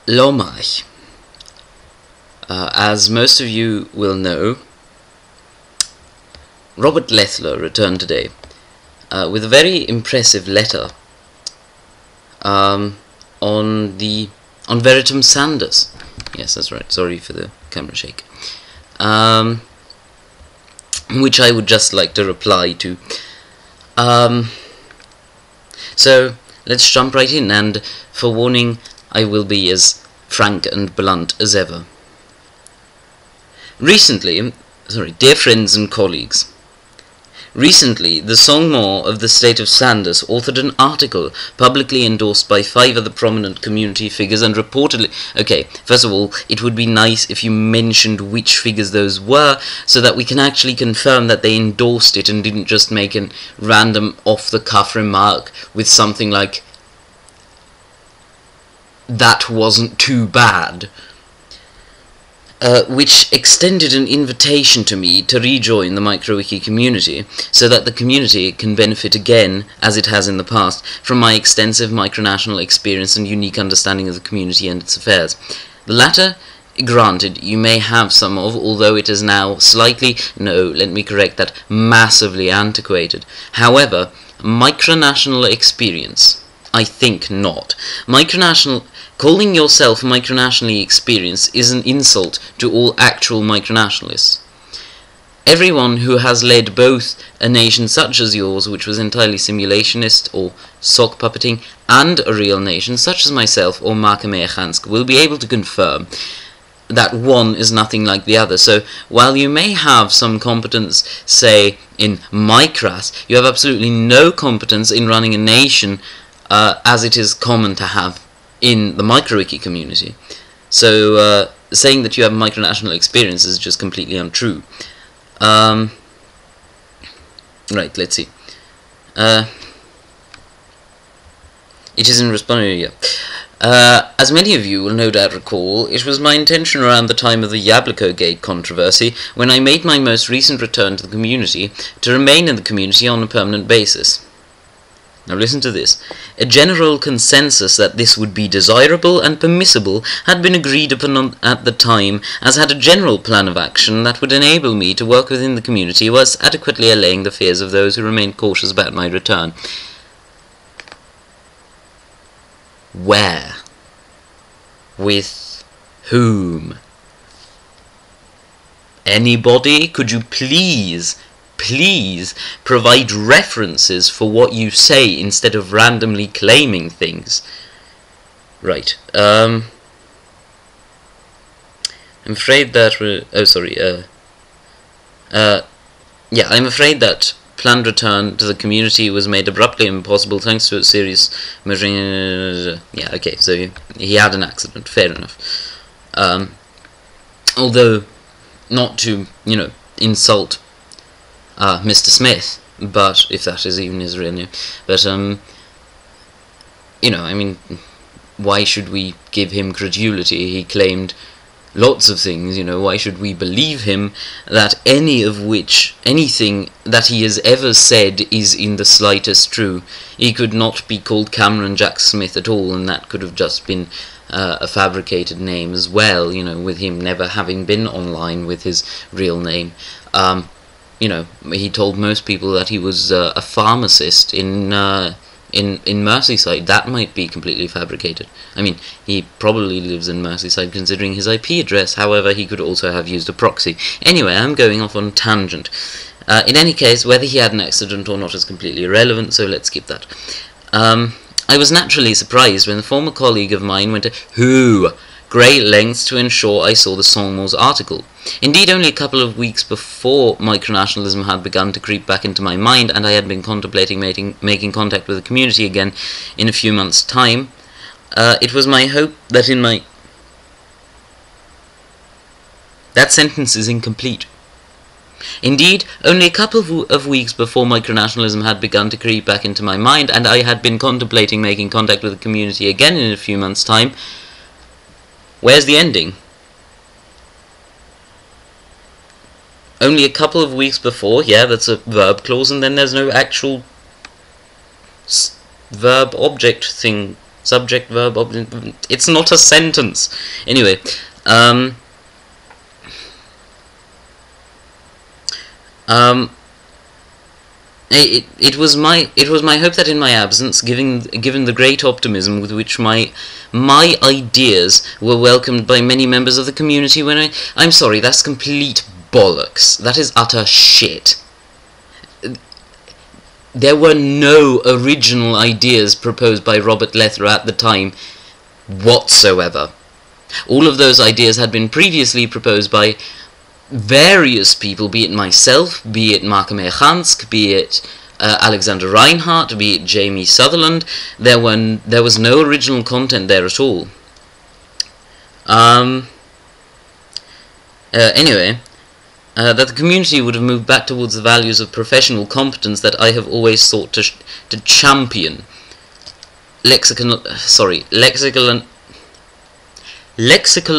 Lomach. As most of you will know, Robert Lethler returned today with a very impressive letter on Veritum Sandus. Yes, that's right. Sorry for the camera shake. Which I would just like to reply to. So let's jump right in, and for warning, I will be as frank and blunt as ever. Dear friends and colleagues, recently, the Songmo of the state of Sandus authored an article publicly endorsed by 5 other prominent community figures and reportedly... Okay, first of all, it would be nice if you mentioned which figures those were, so that we can actually confirm that they endorsed it and didn't just make a random off-the-cuff remark with something like, "That wasn't too bad." Which extended an invitation to me to rejoin the MicroWiki community, so that the community can benefit again, as it has in the past, from my extensive micronational experience and unique understanding of the community and its affairs. The latter, granted, you may have some of, although it is now slightly, no, let me correct that, massively antiquated. However, micronational experience, I think not. Calling yourself micronationally experienced is an insult to all actual micronationalists. Everyone who has led both a nation such as yours, which was entirely simulationist or sock puppeting, and a real nation such as myself or Marka Meyerkhansk will be able to confirm that one is nothing like the other. So while you may have some competence, say, in Micras, you have absolutely no competence in running a nation as it is common to have in the MicroWiki community. So saying that you have micronational experience is just completely untrue. Right, let's see. It is in response. As many of you will no doubt recall, it was my intention around the time of the Yabloko Gate controversy, when I made my most recent return to the community, to remain in the community on a permanent basis. Now listen to this. A general consensus that this would be desirable and permissible had been agreed upon at the time, as had a general plan of action that would enable me to work within the community whilst adequately allaying the fears of those who remained cautious about my return. Where? With whom? Anybody? Could you please provide references for what you say instead of randomly claiming things? Right. I'm afraid that I'm afraid that planned return to the community was made abruptly impossible thanks to a serious measuring. Yeah, okay, so he had an accident. Fair enough. Although, not to, insult Mr. Smith, but if that is even his real name, but I mean, why should we give him credulity? He claimed lots of things, why should we believe him that anything that he has ever said is in the slightest true? He could not be called Cameron Jack Smith at all, and that could have just been a fabricated name as well, with him never having been online with his real name. He told most people that he was a pharmacist in Merseyside. That might be completely fabricated. I mean, he probably lives in Merseyside considering his IP address. However, he could also have used a proxy. Anyway, I'm going off on a tangent. In any case, whether he had an accident or not is completely irrelevant, so let's skip that. I was naturally surprised when the former colleague of mine went to great lengths to ensure I saw the Songmo's article. Indeed, only a couple of weeks before micronationalism had begun to creep back into my mind, and I had been contemplating making contact with the community again in a few months' time, it was my hope that That sentence is incomplete. Indeed, only a couple of weeks before micronationalism had begun to creep back into my mind, and I had been contemplating making contact with the community again in a few months' time. Where's the ending? Only a couple of weeks before, yeah, that's a verb clause, and then there's no actual verb-object thing Subject, verb, it's not a sentence. Anyway, it was my hope that in my absence, given the great optimism with which my ideas were welcomed by many members of the community, I'm sorry, that's complete bollocks. That is utter shit. There were no original ideas proposed by Robert Lethler at the time whatsoever. All of those ideas had been previously proposed by various people, be it myself, be it Markham Echansk, be it Alexander Reinhardt, be it Jamie Sutherland. There was no original content there at all. Anyway, that the community would have moved back towards the values of professional competence that I have always sought to champion. Lexical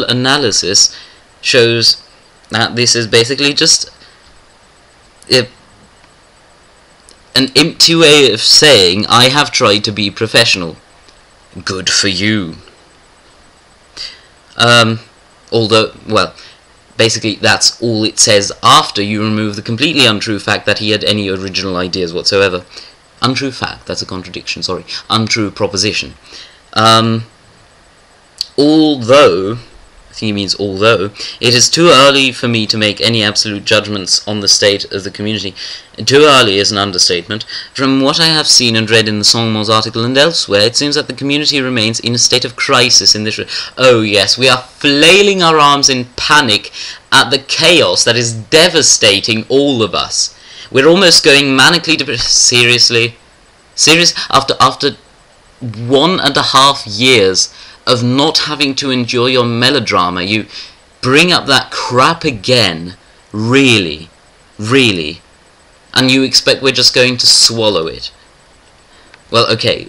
analysis shows that this is basically just an empty way of saying I have tried to be professional. Good for you. Although, well, basically that's all it says after you remove the completely untrue fact that he had any original ideas whatsoever. Untrue fact, that's a contradiction, sorry. Untrue proposition. Although, I think he means although, it is too early for me to make any absolute judgments on the state of the community. Too early is an understatement. From what I have seen and read in the Songmos article and elsewhere, it seems that the community remains in a state of crisis in this... Oh yes, we are flailing our arms in panic at the chaos that is devastating all of us. We're almost going manically depressed. Seriously? After 1.5 years of not having to enjoy your melodrama, you bring up that crap again, really, and you expect we're just going to swallow it. Well, okay,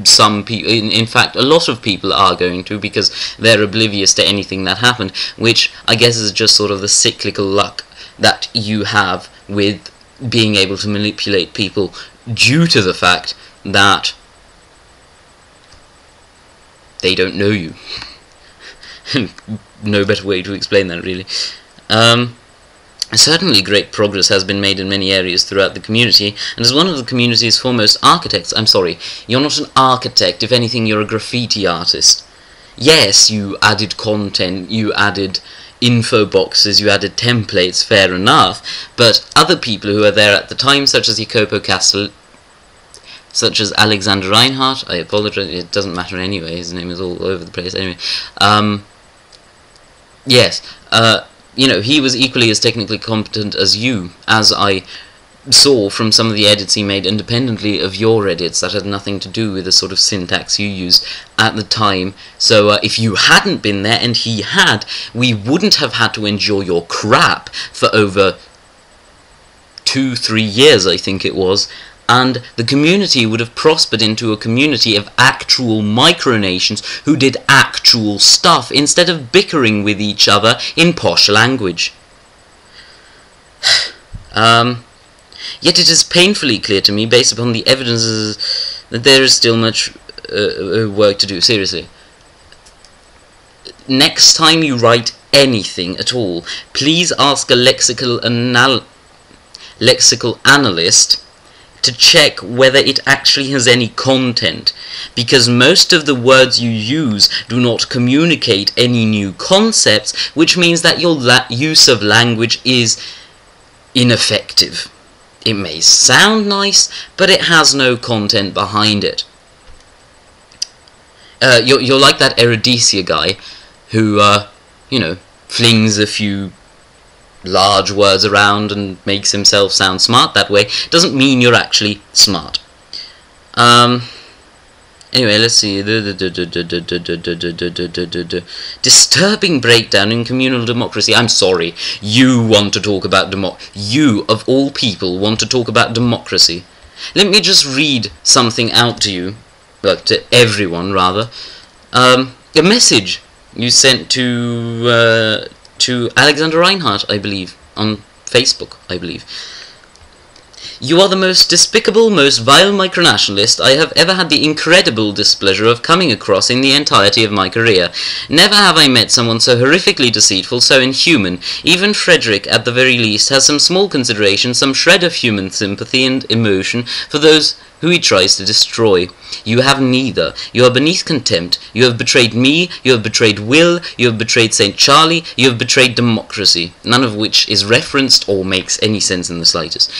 some people, in fact, a lot of people are going to, because they're oblivious to anything that happened, which I guess is just sort of the cyclical luck that you have with being able to manipulate people due to the fact that they don't know you. No better way to explain that, really. Certainly great progress has been made in many areas throughout the community, and as one of the community's foremost architects, I'm sorry, you're not an architect, if anything you're a graffiti artist. Yes, you added content, you added info boxes, you added templates, fair enough, but other people who were there at the time, such as Jacopo such as Alexander Reinhardt, I apologize, it doesn't matter anyway, his name is all over the place anyway, yes, you know, he was equally as technically competent as you, as I saw from some of the edits he made independently of your edits that had nothing to do with the sort of syntax you used at the time. So if you hadn't been there and he had, we wouldn't have had to endure your crap for over 2-3 years, I think it was, and the community would have prospered into a community of actual micronations who did actual stuff instead of bickering with each other in posh language. Yet it is painfully clear to me, based upon the evidences, that there is still much work to do. Seriously. Next time you write anything at all, please ask a lexical analyst to check whether it actually has any content, because most of the words you use do not communicate any new concepts, which means that your use of language is ineffective. It may sound nice, but it has no content behind it. You're like that Erephisia guy who, you know, flings a few large words around and makes himself sound smart that way. Doesn't mean you're actually smart. Anyway, let's see. Disturbing breakdown in communal democracy. I'm sorry. You want to talk about you, of all people, want to talk about democracy. Let me just read something out to you. Well, to everyone, rather. A message you sent to Alexander Reinhardt, I believe, on Facebook, I believe. You are the most despicable, most vile micronationalist I have ever had the incredible displeasure of coming across in the entirety of my career. Never have I met someone so horrifically deceitful, so inhuman. Even Frederick, at the very least, has some small consideration, some shred of human sympathy and emotion for those who he tries to destroy. You have neither. You are beneath contempt. You have betrayed me, you have betrayed Will, you have betrayed St. Charlie, you have betrayed democracy, none of which is referenced or makes any sense in the slightest.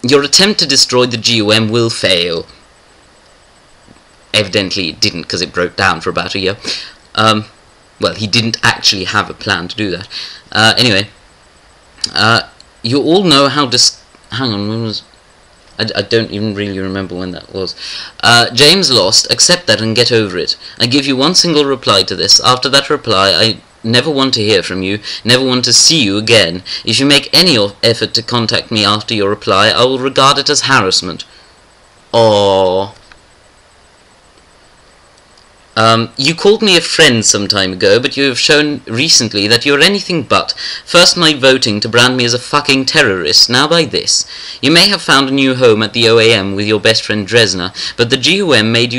Your attempt to destroy the GUM will fail. Evidently it didn't, because it broke down for about a year. Well, he didn't actually have a plan to do that. Anyway, you all know how hang on, when was... I don't even really remember when that was. James lost. Accept that and get over it. I give you one single reply to this. After that reply, I never want to hear from you, never want to see you again. If you make any effort to contact me after your reply, I will regard it as harassment. Aww. You called me a friend some time ago, but you have shown recently that you are anything but. First by voting to brand me as a fucking terrorist, now by this. You may have found a new home at the OAM with your best friend Dresner, but the GUM made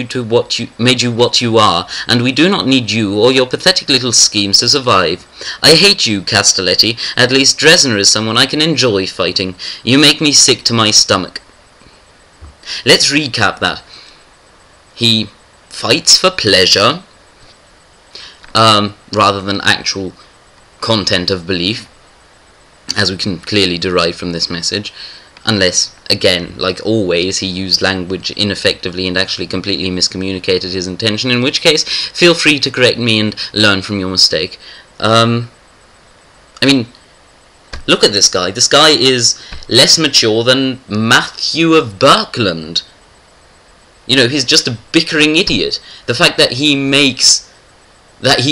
you what you are, and we do not need you or your pathetic little schemes to survive. I hate you, Castelletti. At least Dresner is someone I can enjoy fighting. You make me sick to my stomach. Let's recap that. He fights for pleasure, rather than actual content of belief, as we can clearly derive from this message, unless, again, like always, he used language ineffectively and actually completely miscommunicated his intention, in which case, feel free to correct me and learn from your mistake. I mean, look at this guy. This guy is less mature than Matthew of Berkland. You know, he's just a bickering idiot. The fact that he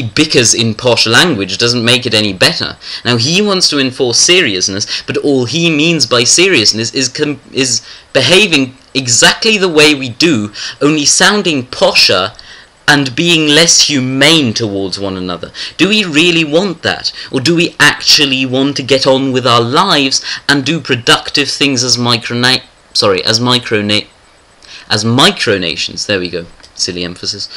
bickers in posh language doesn't make it any better. Now, he wants to enforce seriousness, but all he means by seriousness is behaving exactly the way we do, only sounding posher and being less humane towards one another. Do we really want that? Or do we actually want to get on with our lives and do productive things as micronations? There we go. Silly emphasis.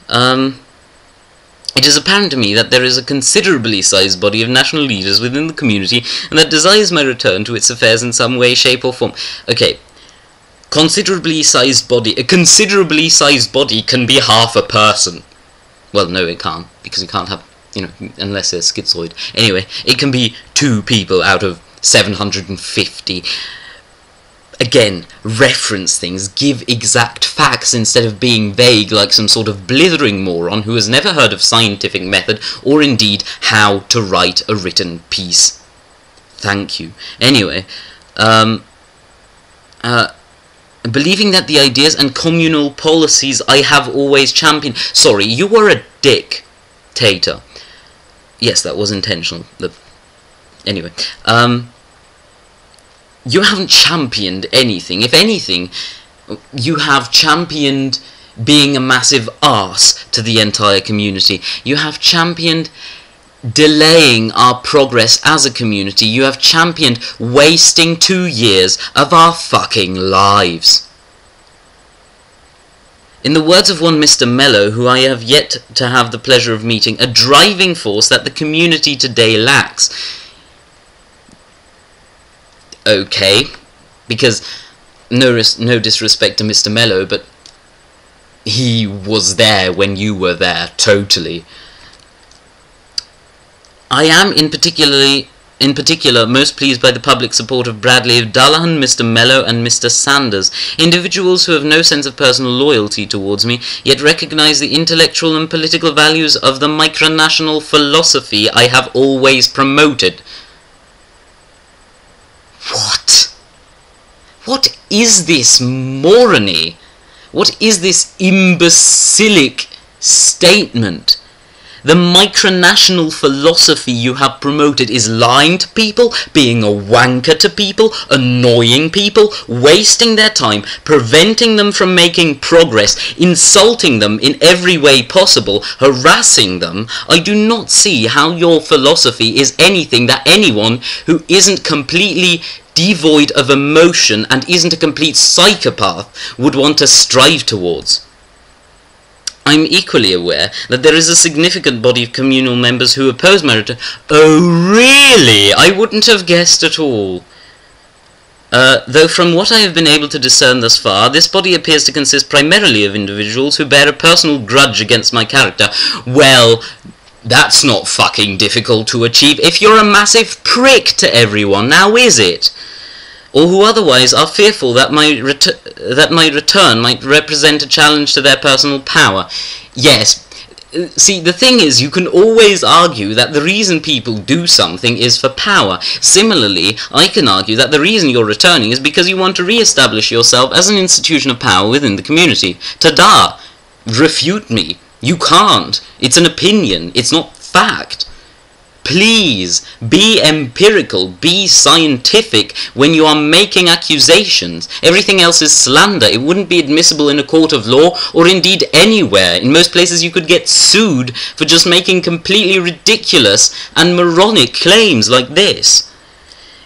It is apparent to me that there is a considerably sized body of national leaders within the community and that desires my return to its affairs in some way, shape or form. Okay. A considerably sized body can be half a person. Well, no, it can't, because you can't have, you know, unless they're schizoid. Anyway, it can be 2 people out of 750. Again, reference things, give exact facts instead of being vague like some sort of blithering moron who has never heard of scientific method or indeed how to write a written piece. Thank you. Anyway, believing that the ideas and communal policies I have always championed... Sorry, you were a dictator. Yes, that was intentional. Anyway, you haven't championed anything. If anything, you have championed being a massive arse to the entire community. You have championed delaying our progress as a community. You have championed wasting 2 years of our fucking lives. In the words of one Mr. Mello, who I have yet to have the pleasure of meeting, a driving force that the community today lacks. Okay, because no disrespect to Mr. Mello, but he was there when you were there, totally. I am in particular most pleased by the public support of Bradley of Dullahan, Mr. Mello and Mr. Sandus, individuals who have no sense of personal loyalty towards me, yet recognise the intellectual and political values of the micronational philosophy I have always promoted. What? What is this morony? What is this imbecilic statement? The micronational philosophy you have promoted is lying to people, being a wanker to people, annoying people, wasting their time, preventing them from making progress, insulting them in every way possible, harassing them. I do not see how your philosophy is anything that anyone who isn't completely devoid of emotion and isn't a complete psychopath would want to strive towards. I'm equally aware that there is a significant body of communal members who oppose my return. Oh, really? I wouldn't have guessed at all. Though from what I have been able to discern thus far, this body appears to consist primarily of individuals who bear a personal grudge against my character. Well, that's not fucking difficult to achieve if you're a massive prick to everyone, now is it? Or who otherwise are fearful that my return might represent a challenge to their personal power. Yes, see, the thing is, you can always argue that the reason people do something is for power. Similarly, I can argue that the reason you're returning is because you want to re-establish yourself as an institution of power within the community. Ta-da! Refute me. You can't. It's an opinion. It's not fact. Please, be empirical, be scientific when you are making accusations. Everything else is slander. It wouldn't be admissible in a court of law, or indeed anywhere. In most places you could get sued for just making completely ridiculous and moronic claims like this.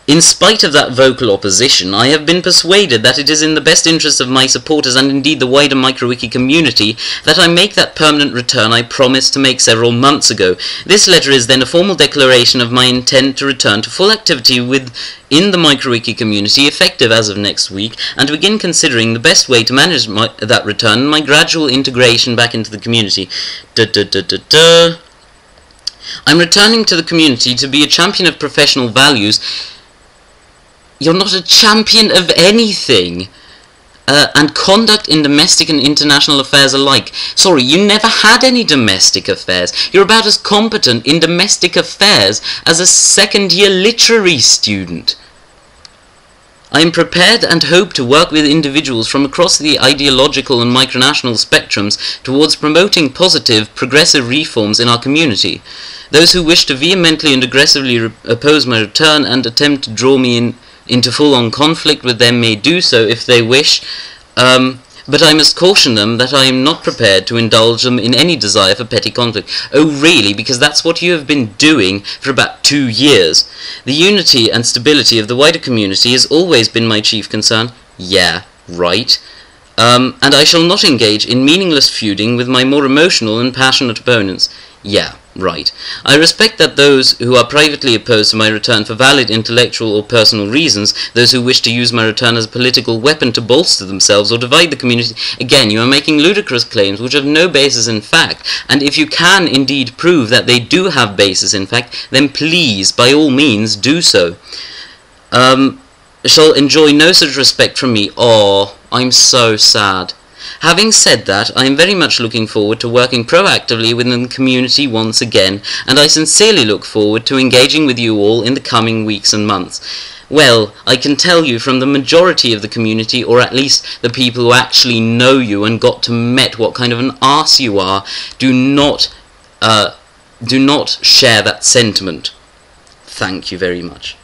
In spite of that vocal opposition, I have been persuaded that it is in the best interest of my supporters and indeed the wider MicroWiki community that I make that permanent return I promised to make several months ago. This letter is then a formal declaration of my intent to return to full activity within the MicroWiki community effective as of next week, and to begin considering the best way to manage that return and my gradual integration back into the community. I'm returning to the community to be a champion of professional values. You're not a champion of anything. And conduct in domestic and international affairs alike. Sorry, you never had any domestic affairs. You're about as competent in domestic affairs as a second-year literary student. I am prepared and hope to work with individuals from across the ideological and micronational spectrums towards promoting positive, progressive reforms in our community. Those who wish to vehemently and aggressively oppose my return and attempt to draw me into full-on conflict with them may do so if they wish, but I must caution them that I am not prepared to indulge them in any desire for petty conflict. Oh really? Because that's what you have been doing for about 2 years. The unity and stability of the wider community has always been my chief concern. Yeah, right. And I shall not engage in meaningless feuding with my more emotional and passionate opponents. Yeah, right. I respect that those who are privately opposed to my return for valid intellectual or personal reasons, those who wish to use my return as a political weapon to bolster themselves or divide the community, again, you are making ludicrous claims which have no basis in fact, and if you can indeed prove that they do have basis in fact, then please, by all means, do so. Shall enjoy no such respect from me. Oh, I'm so sad. Having said that, I am very much looking forward to working proactively within the community once again, and I sincerely look forward to engaging with you all in the coming weeks and months. Well, I can tell you from the majority of the community, or at least the people who actually know you and got to met what kind of an arse you are, do not share that sentiment. Thank you very much.